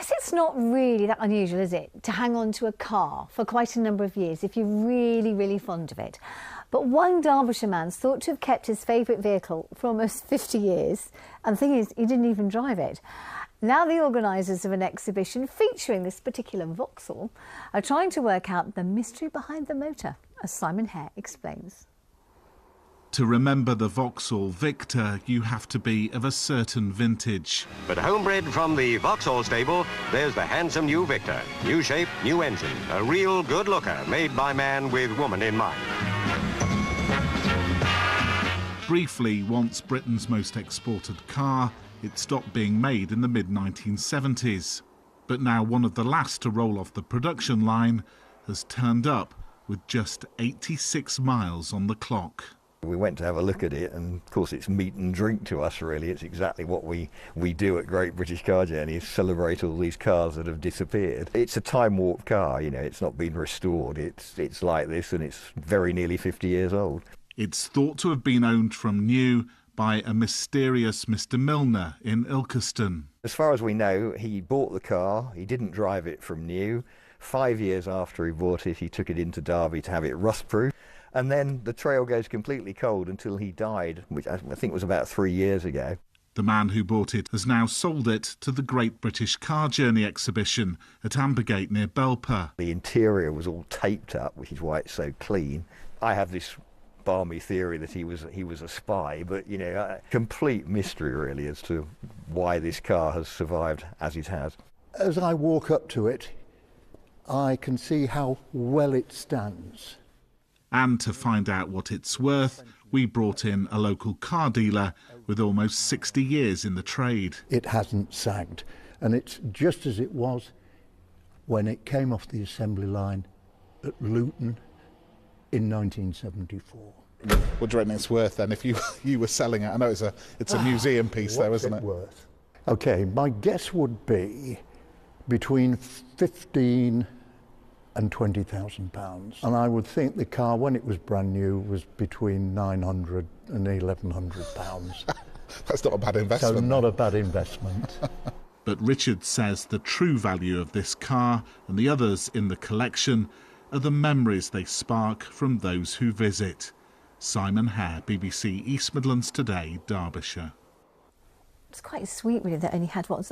guess it's not really that unusual, is it, to hang on to a car for quite a number of years if you're really, really fond of it. But one Derbyshire man's thought to have kept his favourite vehicle for almost 50 years. And the thing is, he didn't even drive it. Now the organisers of an exhibition featuring this particular Vauxhall are trying to work out the mystery behind the motor, as Simon Hare explains. To remember the Vauxhall Victor, you have to be of a certain vintage. But homebred from the Vauxhall stable, there's the handsome new Victor. New shape, new engine. A real good looker, made by man with woman in mind. Briefly, once Britain's most exported car, it stopped being made in the mid-1970s. But now one of the last to roll off the production line has turned up with just 86 miles on the clock. We went to have a look at it, and of course it's meat and drink to us, really. It's exactly what we do at Great British Car Journeys, celebrate all these cars that have disappeared. It's a time-warped car, you know, it's not been restored. It's like this, and it's very nearly 50 years old. It's thought to have been owned from new by a mysterious Mr. Milner in Ilkeston. As far as we know, he bought the car, he didn't drive it from new. 5 years after he bought it, he took it into Derby to have it rust-proof. And then the trail goes completely cold until he died, which I think was about 3 years ago. The man who bought it has now sold it to the Great British Car Journey exhibition at Ambergate near Belper. The interior was all taped up, which is why it's so clean. I have this balmy theory that he was a spy, but, you know, a complete mystery really as to why this car has survived as it has. As I walk up to it, I can see how well it stands. And to find out what it's worth, we brought in a local car dealer with almost 60 years in the trade. It hasn't sagged, and it's just as it was when it came off the assembly line at Luton in 1974. What do you reckon it's worth then if you were selling it? I know it's a museum piece though, isn't it? Worth? Okay, my guess would be between 15 and £20,000, and I would think the car when it was brand new was between £900 and £1,100. That's not a bad investment. So not a bad investment. But Richard says the true value of this car and the others in the collection are the memories they spark from those who visit. Simon Hare, BBC East Midlands Today, Derbyshire. It's quite sweet really that only had what